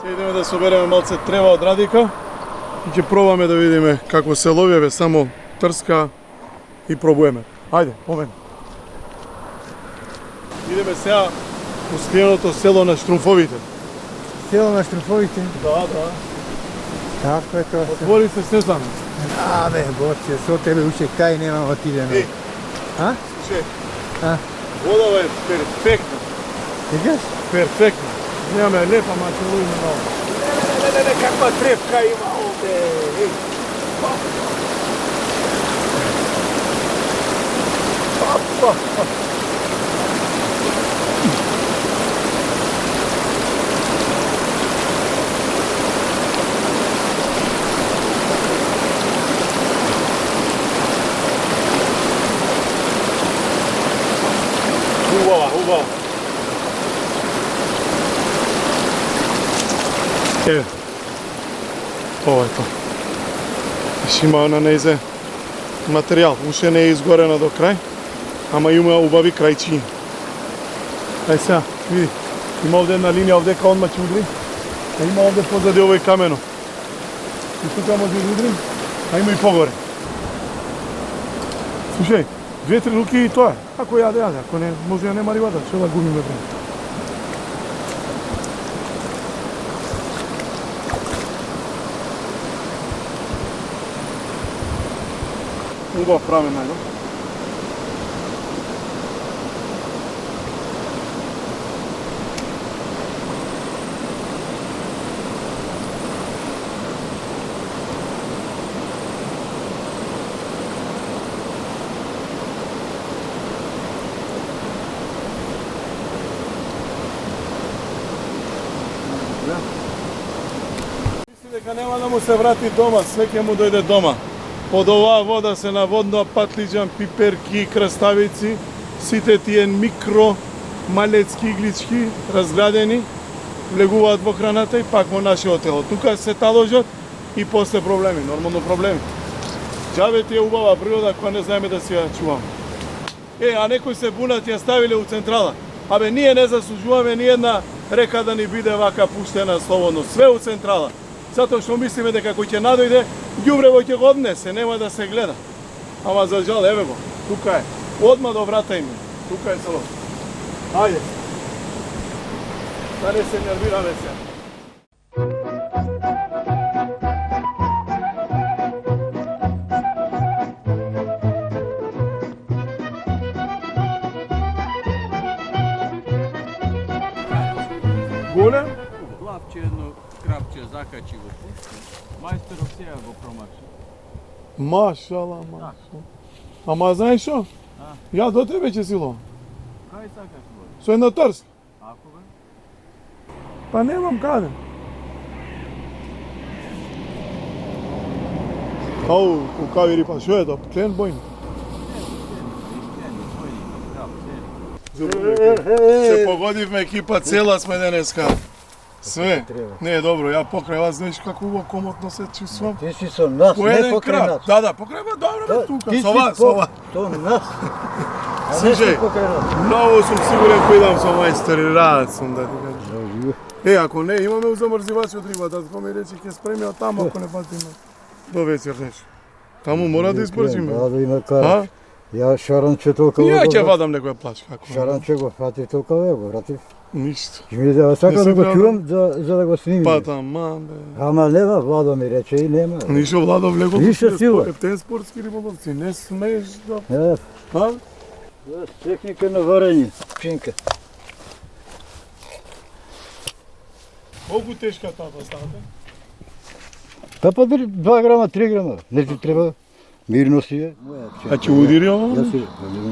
Сега идеме да собереме малце трева од радика и ќе пробаме да видиме како се ловиме, само трска и пробуеме. Ајде, момент. Идеме сега у скриеното село на Штрумфовите. Село на Штрумфовите? Да. Како е тоа? Отвори се Снежана. Абе, Боже, со тебе уште кај нема отидено. А? Слушај. А? Водава е перфектна. Видиш? Перфектна. Немаме лепа, ма ќе ловиме много. Не, каква трепка има овде. Убава. Еве. Ова е тоа. Еш има на незе материјал. Уште не е изгорена до крај, ама има убави крајчиња. Ај сега, види. Има овде една линија овдека одма ќе удри. А има овде позади овој камено. И тука може да удри, а има и погоре. Слушај, 2-3 руки и тоа е. Ако јаде, ако не, може ја нема рибата, што да губиме време. Убав прамен најдам. Мисли дека нема да му се врати дома, све ќе му дојде дома. Од оваа вода се наводнува патлиџан, пиперки, краставици, сите тие микро, малецки иглички, разградени, влегуваат во храната и пак во нашиот тело. Тука се таложат и после проблеми, нормално проблеми. Џабе ти е убава природа која не знаеме да си ја чуваме. А некои се бунат ја ставиле у централа. Абе, ние не заслужуваме ни една река да ни биде вака пуштена слободно. Све у централа. Затоа што мислиме дека кој ќе надојде, ѓубрево ќе го однесе, нема да се гледа. Ама за жал, еве го, тука е. Одма до врата име. Тука е село. Ајде. Да не се нервираме сега. Голем? Главче едно крапче закачи го пусти. Мајсторов сега го промаши. Машала. Ама знаеш што? Ја до тебе ќе си ловам. Кај сакаш го? Со една трска. Ако бе? Па немам каде. Ау, кукави рипа, што е тоа? Клен бојни. Се погодивме екипа, цела сме денеска. Све. Не е добро, ја покрај вас, знаеш како убаво комотно се чувствувам. Ти си со нас, не покрај нас. Да, покрај вас, добро бе тука, Ти со си вас. со нас. Слушај, многу сум сигурен кој идам со мајстори, рад сум да ти кажам. Ако не, имаме у замрзивачот риба, да ми речи ќе спреми од таму, ако не патиме до вечер нешто. Таму мора да избрзиме. Да, да има кара. Ја шаранче толка Ја ќе вадам некоја плачка. Шаранче го фати толка го вратив. Ништо. Ќе ми да сака да го чувам за да го снимим. Па таман бе. Ама нема, Владо ми рече и нема. Ништо Владо влего. Ништо сила. Ептен спортски риболовци, не смееш да... Техника на варење, пчинка. Колку тешка тапа ставате? Тапа 2 грама, 3 грама. Не ти треба. Мирно си е. А ќе удири ово?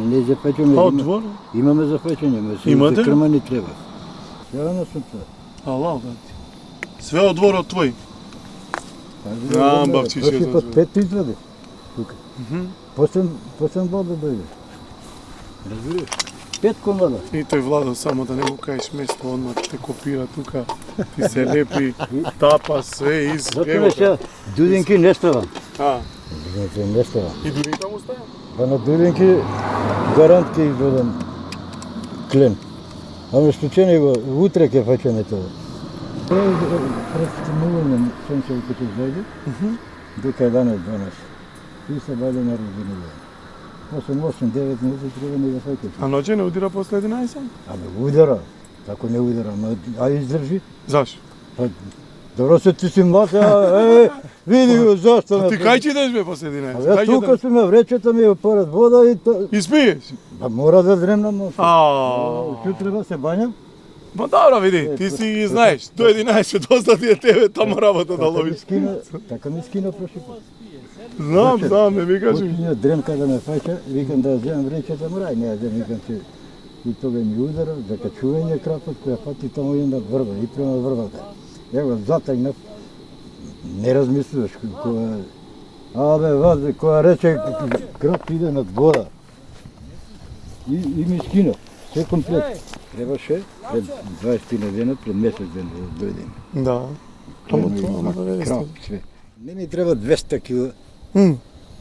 Не запечеме. А од двор? Имаме запечење, Имате? за крма не треба. Ја на сум тоа. Алал, да ти. Све од дворот твој? Бавчи ще да. Пет изради. Тука. Посем вода дојде. Разбираш? 5 комада. И тој Владо, само да не му кажеш место, одмah те копира тука, ти се лепи, тапа све из... Затоа сега дудинки не ставам. Дудинки не ставам. И дудинка му ставам? Па на дудинки гарант ќе изведам клен. Ама што че него, утре ќе фаќаме тоа. Престимување сонце като зајде, дока 11-12. И се ваде на разбирување. 8-9 минути треба не да фаќаш. А ноќе не удира после 11? Абе удара, како не удара, а издржи. Зашо? Па, добро се ти си млад, види го зашто ме. Ти кај ќе идеш бе после 11? Ја тука сум на вречета ми поред вода и то. Испиеш? Па мора да дремнам ноќ. Што треба се бањам? Па добро, види, ти си ги знаеш. До 11 доста ти е тебе таму работа да ловиш. Така ми скина прошли пат. Знам, не ми кажи. Почиња дремка да ме фаќа, викам да земам вречета, морај, не ја земам, викам че и тога ми удара, закачување крапот која фати таму една врва и према врвата. Ја го затегнав, не размислуваш која вазе, која рече крап иде над вода. И ми скина, се комплет. Требаше пред 20 дена, пред месец ден да дојдем. Да. Ама тоа, крап, све. Не ми треба 200 кила.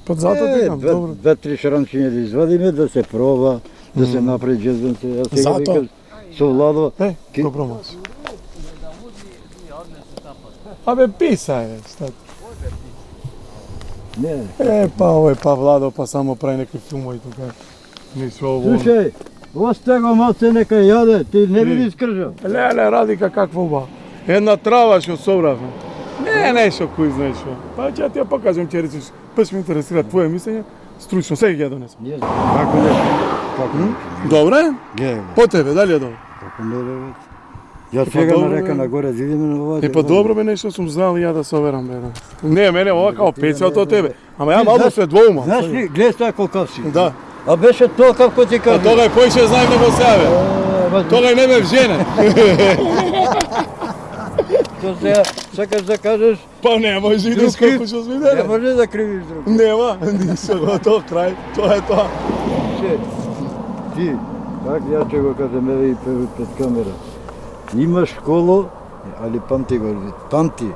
Под затоа ти добро. 2-3 шаранчиња да извадиме, да се проба, да се направи джезвенце. Ја сега викам со Владо. Добро мас. Абе писај, што? Не. Па Владо, па само прави некои филмови тука. Ништо ово. Слушај, осте го малце нека јаде, ти не би искржал. Леле, Радика, каква ба. Една трава што собравме. Не, нешто кој знае што. Па ќе ти ја покажам, ќе речеш, пеш ме интересира твое мислење, стручно, сега ќе ја донесам. Како не? Како не? Добре? По тебе, дали е добро? Како не бе? Ја сега на река нагоре, видиме на ова. Па добро бе, нешто сум знал и ја да се оверам бе. Не, мене ова као печат од тебе. Ама ја малку се двоумам. Знаеш ли, гледај тоа колкав си. Да. А беше тоа како ти кажа. А тога и поише знаем него сега бе. Тога и не ме вжене. Што сега сакаш да кажеш? Па не може и да скопиш од Не видео. може да кривиш друг. Нема, ништо, готов крај. Тоа е тоа. Ти, как ја ќе го кажем еве и пред камера. Имаш коло, али памти го, памти.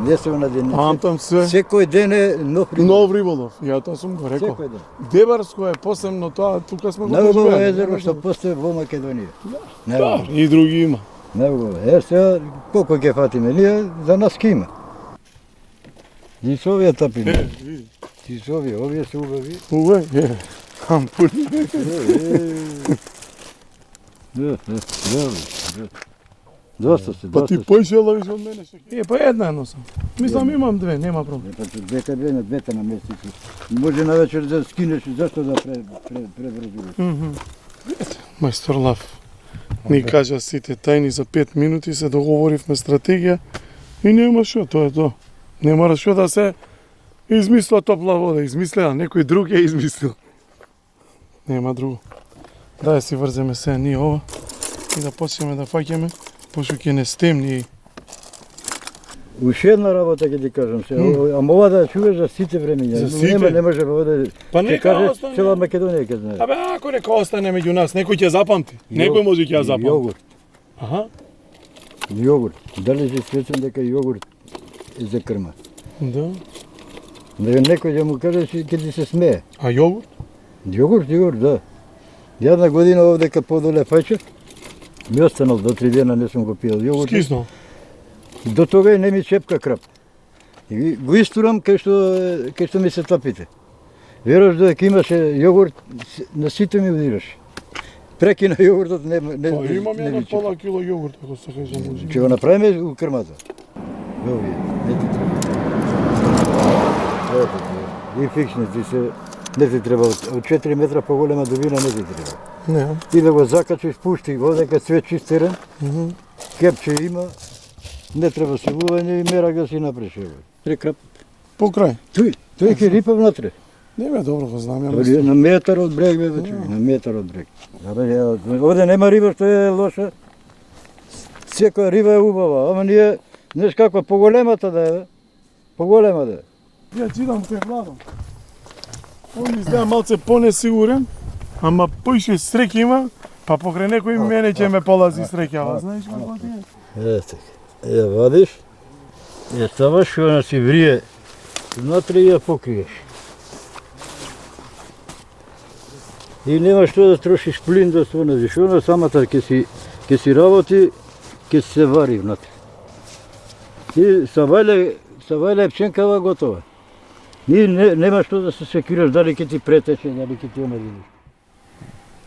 Не се на ден. Памтам се. Секој ден е нов риболов. Нов риболов. Ја тоа сум го рекол. Секој ден. Дебарско е посебно тоа, тука сме го Најубаво доживеали. езеро што постои во Македонија. Да, и други има. Најубаво. Сега колку ќе фатиме ние, за нас ке има. И со овие тапини. Види. И со овие се убави. Уве, ампули. Доста се, Па доста ти се. поише ловиш од мене што. Па една сам. Мислам имам две, нема проблем. Па двете на месеци. Може на вечер да скинеш, зашто да пребрзуваш? Мајстор Лав ни кажа сите тајни за 5 минути, се договоривме стратегија и нема што, тоа е тоа. Не мора што да се измисла топла вода, измислила, некој друг ја измислил. Нема друго. Да си врземе се ние ова и да почнеме да фаќаме, пошто ќе не стемни. Уште една работа ќе ти кажам се, ама ова да чуваш за сите времења. За сите? Не може да Па ќе нека кажеш остане. цела Македонија ќе знае. Абе, ако нека остане меѓу нас, некој ќе запамти. Некој може ќе ја запамти. Јогурт, Аха. јогурт. Дали си свесен дека јогурт е за крма? Да. Некој ќе му каже ќе ти се смее. А јогурт? Јогурт, да. Ја една година овдека подоле фаќа, ми останал до 3 дена не сум го пиел јогурт. Скисно. До тога и не ми чепка крап. И го истурам кај што ми се топите. Веруваш дека имаше јогурт, на сите ми удираш. Прекина јогуртот не Па имам не едно ми чепка. пола кило јогурт, ако се каже може. Ќе го направиме у крмата. Овие, не ти треба. Ето ти. И фиксни ти се, не ти треба, од 4 метра поголема дубина не ти треба. Не. И да го закачиш, пушти го, дека све чистерен, кепче има, не треба силување и мерак да си напреш. Прекрап. Покрај. Тој ќе рипа внатре. Не бе, добро го знам, ја На метар од брег, бе, на метар од брег. Овде нема риба што е лоша. Секоја риба е убава, ама ние, знаеш каква, поголемата да е, бе. Поголема да е. Ја читам кај Владо. Он изгледа малце понесигурен, ама поише среќа има, па покрај некој мене ќе ме полази среќава, знаеш како ти е? Ето, ја вадиш, ја ставаш, она си врие внатре и ја покриеш. И нема што да трошиш плин да се оназиш, она самата ќе си работи, ќе се вари внатре. Ти са вајле пченкава готова. Нема што да се секираш дали ќе ти претече, дали ќе ти омерилиш.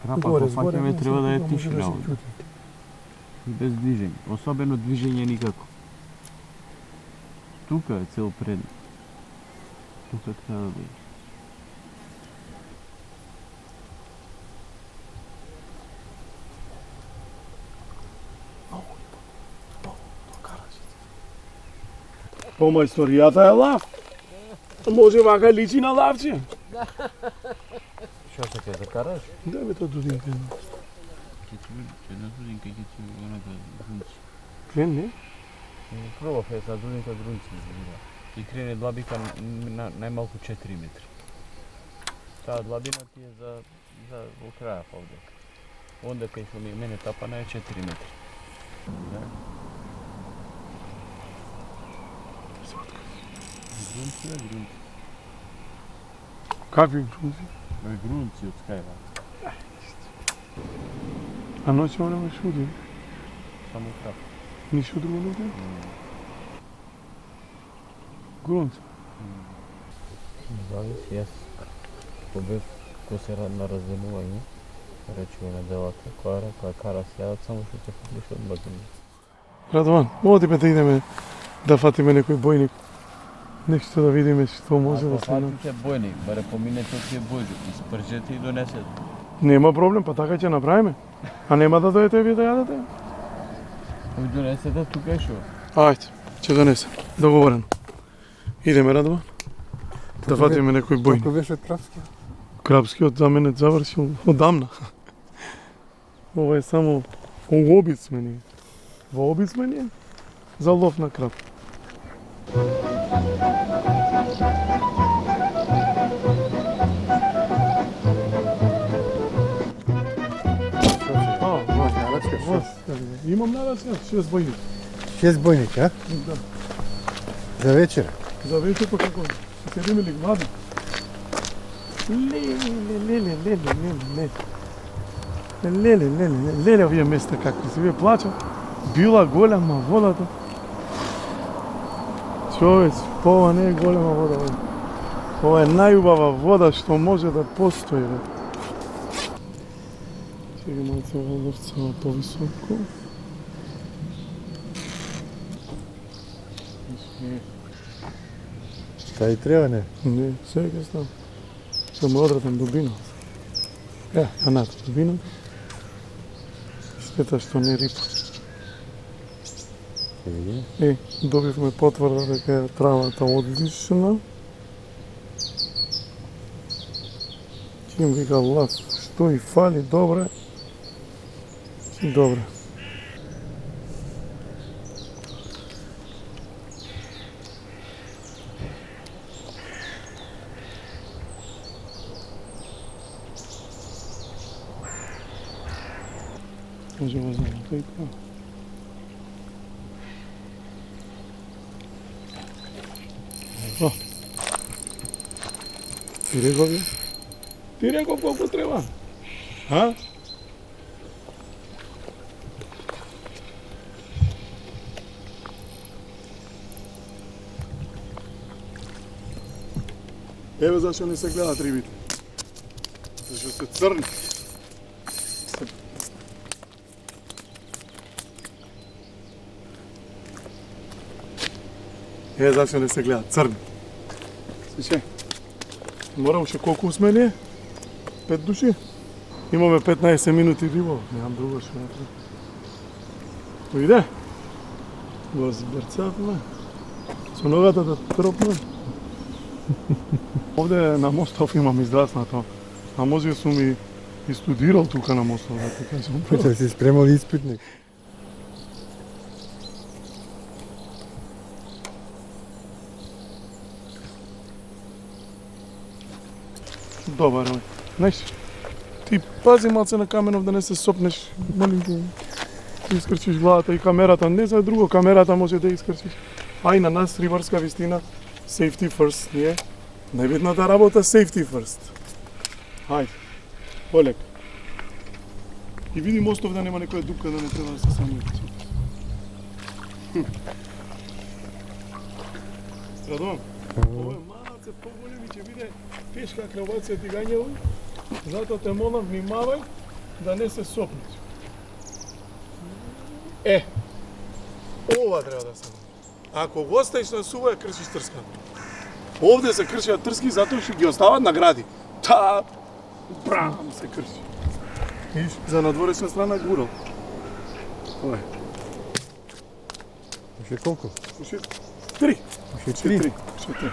Крапата фаќаме треба да е тишина. Без движење, особено движење никако. Тука е цел пред. Тука треба да биде. Помајсторијата е лав. Може вака личи на лавче. Што се ќе закараш? Да бе тоа дудинка. Ќе на дудинка ќе ти онака грунци. Крен, не? Пробав е за дудинка грунци. И крене длабика на најмалку 4 метри. Таа длабина ти е за во краја овде. Онде кај што мене тапана е 4 метри. Да. Грунци е грунци. Какви грунци? Грунци од скајва. А ноќе време шуди. Само крап. Ништо друго не знам. Грунци. Зависи, јас побев кој се на разденување, речеме на делата, која кара се јадат, само што ќе фатлиш од базина. Радован, оди да идеме да фатиме некој бојник. Нешто да видиме што може да се направи. Ако фатите бојник, баре поминете од тие бојџи, испржете и донесете. Нема проблем, па така ќе направиме. А нема да дојдете вие да јадете? Кој донесете тука е шо? Ајде, ќе донесем. Договорено. Идеме, Радован. Да фатиме некој бојник. Колку беше крапски? Крапскиот за мене завршил одамна. Ова е само во обид сме ние. Во обид сме ние за лов на крап. Имам нарачка 6 бојник. 6 бојник, а? Да. За вечер. За вечер па како? Се седиме ли глади? Леле, овие места какви се, вие плачат. Била голема водата. Човек, ова не е голема вода, бе. Ова е најубава вода што може да постои, бе. Чеки малце ловцава повисоко. Та и треба, не? Не, сега ќе става. Ќе му одратам дубината. Ја над дубината. Штета што не рипа. Добивме потврда дека е травата одлична. Ким вика лав, што и фали, добре. Добре. Може го знам, тој кога. О! Ти реков ја? Ти реков колку треба? А? Еве зашто не се гледат рибите. Зашто се црни. Е, зашто не се гледат црни. Слушај, мора уште колку сме ние? 5 души? Имаме 15 минути риболов, немам друго што направи. Дојде? Го збрцавме. Со ногата да тропне. Овде на мостов имам израснато, а може сум и студирал тука на мостов, да ти кажам. Поче си спремал испитник. Добар, знаеш, ти пази малце на каменов да не се сопнеш, малинко, искрчиш главата и камерата, не за друго, камерата може да искрчиш. А и на нас, рибарска вистина, safety first, ние, најбитната работа, safety first. Хајде, полек. И види мостов да нема некоја дупка да не треба да се самоје. Радон, ова е малце поголеми, ќе биде тешка акробација дигањево, затоа те молам внимавај да не се сопнеш. Ова треба да се направи. Ако го оставиш на сува, ја кршиш трската. Овде се кршат трски затоа што ги остават награди. Брам се крши. Виж, за надворешна страна гурал. Ова е. Уште колку? Уште 3. Уште 3. Уште 3.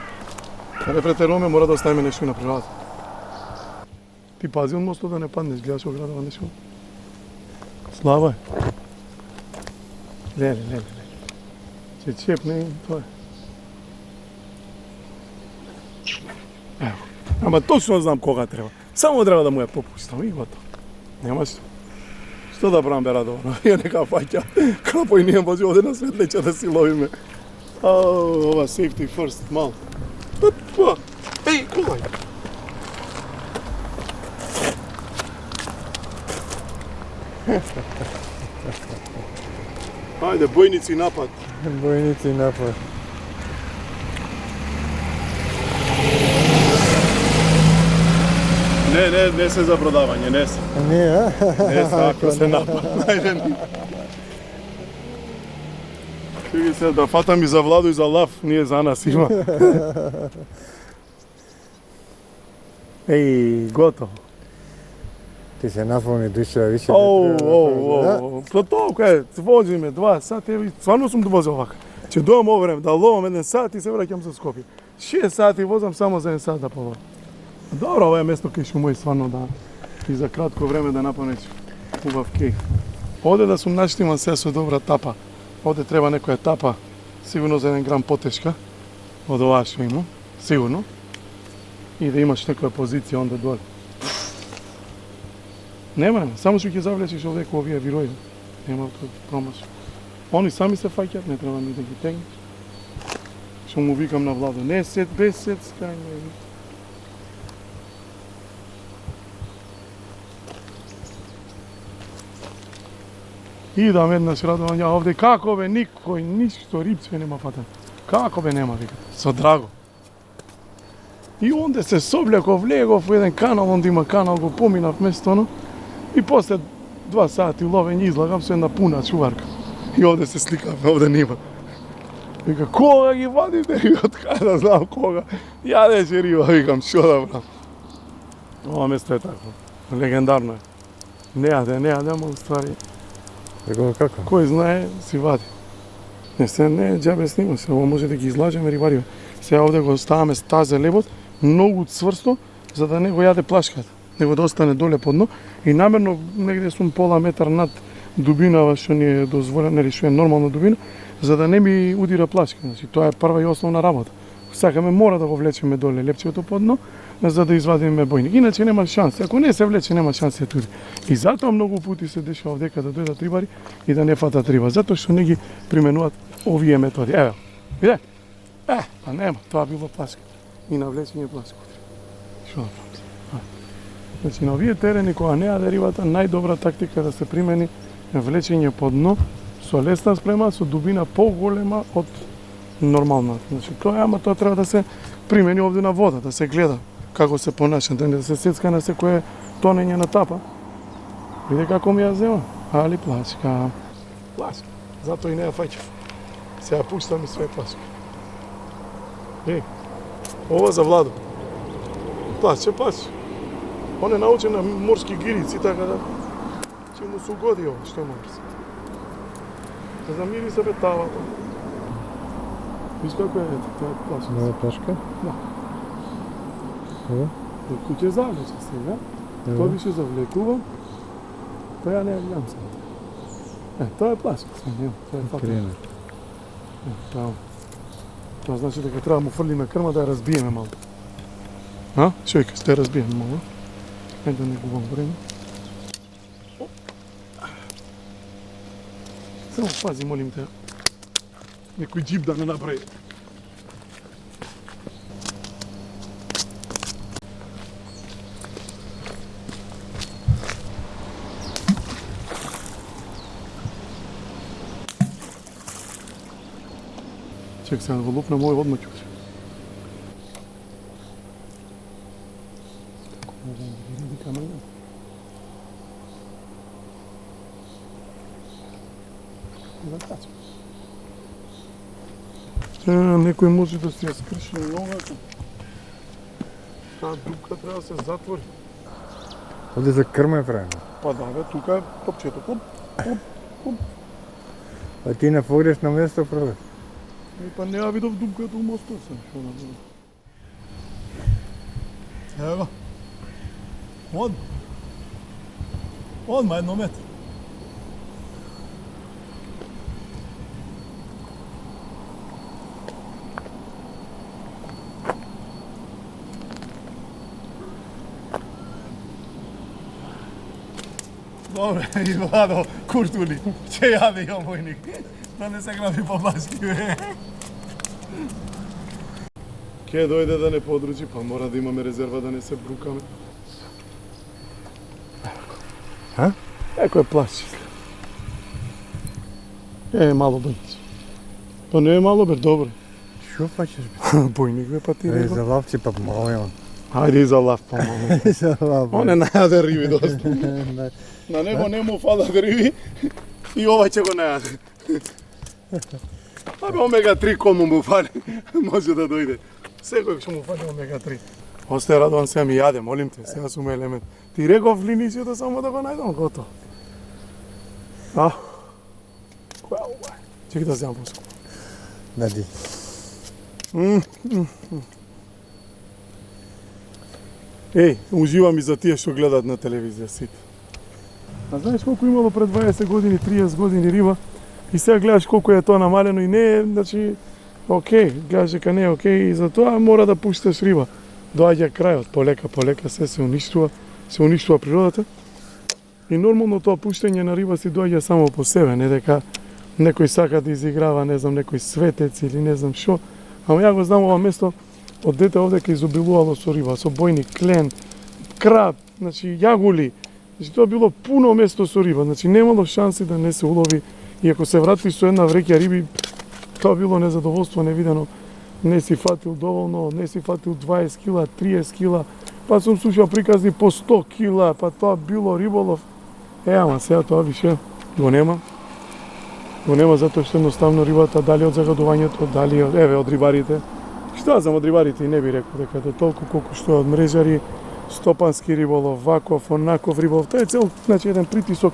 Да не претеруваме, мора да оставиме нешто на природата. Ти пази од мостот да не паднеш, гледаш оградава нешто. Слава е. Леле. Ќе чепне и тоа е. Ево. Ама точно знам кога треба. Само треба да му ја попустам и готово. Нема што. Што да правам бе Радовано? Ја нека фаќа. Крапој ние може оде на светлеќа да си ловиме. Ова safety first, мал. Еј, кулај. Ајде, бојници напад. Бојници напад. Не се за продавање, не се. Не, а? Не се, ако се напад. Ајде. Чуги се, да фатам и за Владо и за лав, ние за нас има. Еј, готово. Ти се нафолни душа, више Па толку е, возиме 2 сати, еви, стварно сум возел вака. Ќе дојам ово време, да ловам 1 сат и се враќам за Скопје. 6 сати возам само за 1 сат да половам. Добро, ова е место кај што мој стварно да и за кратко време да напанеш убав кејк. Оде да сум наштиман се со добра тапа. Оде треба некоја тапа, сигурно за 1 грам потешка од оваа што имам, сигурно. И да имаш некоја позиција онда доле. Нема, само што ќе завлечеш овде овие вирои. Нема промаш. Они сами се фаќат, не треба ни да ги тегнеш. Што му викам на Владо, не сет, без сет, скајме. Идам еднаш Радовање, овде како бе, никој, ништо, рибце нема фатен. Како бе нема, вика, со драго. И онде се соблеков, влегов во еден канал, онде има канал, го поминав место оно. И после 2 сати ловење излагам со една пуна чуварка. И овде се сликав, овде нема. Вика, кога ги вадите? Вика, од кај да знам кога. Јадеше риба, викам, шо да брам. Ова место е такво, легендарно е. Не јаде, ама уствари, Како? кој знае, си вади. Не е џабе снима се, ова може да ги излажеме рибариве. Сега овде го оставаме стазе лебот, многу цврсто, за да не го јаде плашката. Него да остане доле по дно и намерно негде сум пола метар над дубинава што ни е дозволена, или што е нормална дубина, за да не ми удира плашка. Значи, тоа е прва и основна работа. Сакаме мора да го влечеме доле лепчето по дно, за да извадиме бојник. Иначе нема шанси. Ако не се влече, нема шанси да туди. И затоа многу пати се дешава овде да дојдат рибари и да не фатат риба, затоа што не ги применуваат овие методи. Еве, виде? Па нема, тоа било плашка. И на влечење плашка. Што да правам? Значи, на овие терени, кога не јаде рибата, најдобра тактика е да се примени влечење по дно со лесна спрема, со дубина поголема од нормална. Значи, тоа е, ама тоа треба да се примени овде на вода, да се гледа како се понаша, да се сецка на секое тонење на тапа. Виде како ми ја зема. Али плашка. Плашка. Затоа и не ја фаќав. Се ја пуштам и све плашка. Ова за Владо. Плаче. Он е научен на морски гирици, така да ќе му се угоди ова, што му мисли. Да замири себе тавата. Виж како е, тоа е плашка. Нова плашка? Да. Ова? Кој ќе завлече сега, тоа више завлекува, тоа ја не ја гледам сега. Тоа е плашка, тоа е фатен. Тоа значи дека треба да му фрлиме крма да ја разбиеме малку. Што викаш, да ја разбиеме малку? Да не губам време. Само пази, молим те, некој џип да не направи. Чек сега да го лупнем овој одмah ќе. Ради камера. Закача. Некој може да си ја скрши ногата. Таа дупка треба да се затвори. Овде за крма е правено. Па да, бе, тука е топчето. Оп, оп. А ти на погрешно место пробаш. Па не ја видов дупката у мостот се. Шо да видам. Ево. Одма едно метро. Добре, и Владо, куртули, ќе јаде ја војник. Да не се граби по башки, бе. Ке дојде да не подручи, па мора да имаме резерва да не се брукаме. А? Еко е плашчик. Мало бојнич. Па не е мало, бе, добро. Шо фаќаш бе? Бојник, бе, па ти Е, рекол. за лавци па мало е он. Ајде и за лав, па мало. За лав. Он е најаде риби доста. Да. На него не му фалат риби и ова ќе го најаде. Абе, омега-3 кому му фали, може да дојде. Секој ќе му фали омега-3. Остај Радован, сега ми јаде, молим те, сега сум елемент. Ти реков линисијата само да го најдам, готово. Која ова е? Чекай да земам поско. Нади. Еј, уживам и за тие што гледат на телевизија сите. А знаеш колку имало пред 20 години, 30 години риба и сега гледаш колку е тоа намалено и не е, значи, окей, гледаш дека не е окей и затоа мора да пушташ риба. Доаѓа крајот, полека се уништува природата. И нормално тоа пуштање на риба си доаѓа само по себе, не дека некој сака да изиграва, не знам, некој светец или не знам што. Ама ја го знам ова место од дете овдека изобилувало со риба, со бојник, клен, краб, значи јагули. Значи тоа било пуно место со риба, значи немало шанси да не се улови. И ако се врати со една вреќа риби, тоа било незадоволство невидено. Не си фатил доволно, не си фатил 20 кила, 30 кила, па сум слушал приказни по 100 кила, па тоа било риболов. Ама сега тоа више го нема. Го нема затоа што едноставно рибата дали од загадувањето, дали од рибарите. Што знам од рибарите и не би рекол дека е толку колку што од мрежари, стопански риболов, ваков, онаков риболов. Тоа е цел, значи, еден притисок,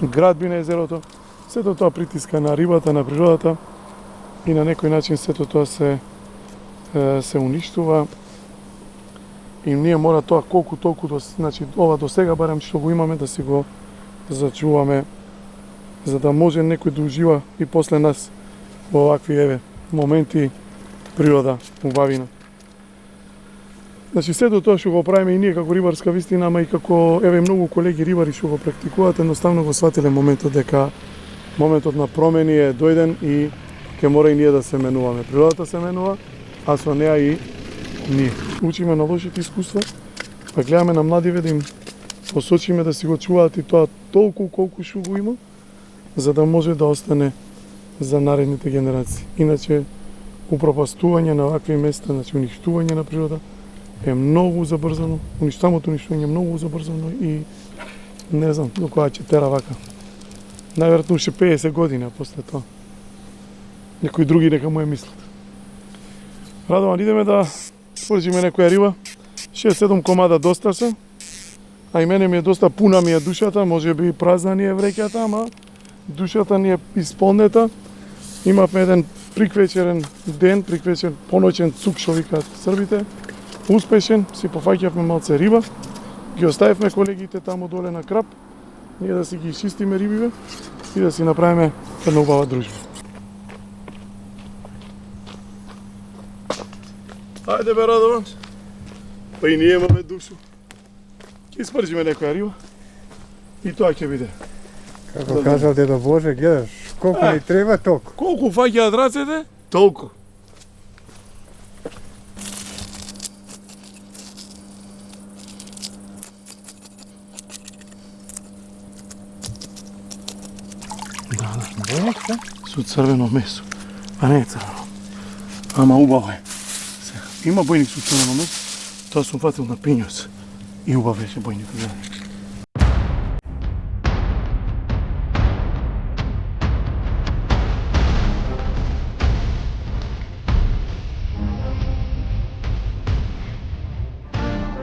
градби на езерото. Сето тоа притиска на рибата, на природата и на некој начин сето тоа се уништува. И ние мора тоа колку толку, значи ова до сега барем што го имаме да си го зачуваме, за да може некој да ужива и после нас во овакви моменти природа, убавина. Значи сето тоа што го правиме и ние како рибарска вистина, ама и како многу колеги рибари што го практикуваат, едноставно го сватиле моментот дека моментот на промени е дојден и ќе мора и ние да се менуваме. Природата се менува, а со неа и ние. Учиме на лошите искуства, па гледаме на младиве да им посочиме да си го чуваат и тоа толку колку што го има, за да може да остане за наредните генерации. Иначе, упропастување на вакви места, значи уништување на природа, е многу забрзано, самото уништување е многу забрзано и не знам до кога ќе тера вака. Најверојатно уште 50 години после тоа. Некои други нека му мислат. Радован, идеме да спржиме некоја риба. 6-7 комада доста се. А и мене ми е доста пуна ми е душата, може би празна ни е вреќата, ама душата ни е исполнета. Имавме еден приквечерен ден, приквечерен поноќен цук што викаат србите. Успешен, си пофаќавме малце риба. Ги оставивме колегите таму доле на крап. Ние да си ги чистиме рибиве и да си направиме една убава дружба. Ајде бе, Радован. Па и ние имаме душу. Ќе испржиме некоја риба и тоа ќе биде. Како кажал дедо Боже, гледаш, колку ни треба толку. Колку фаќаат рацете, толку. Бојник се? Со црвено месо. А не е црвено. Ама убаво е. Има бојник со црвено месо. Тоа сум фатил на пињоц. И убав беше бојникот.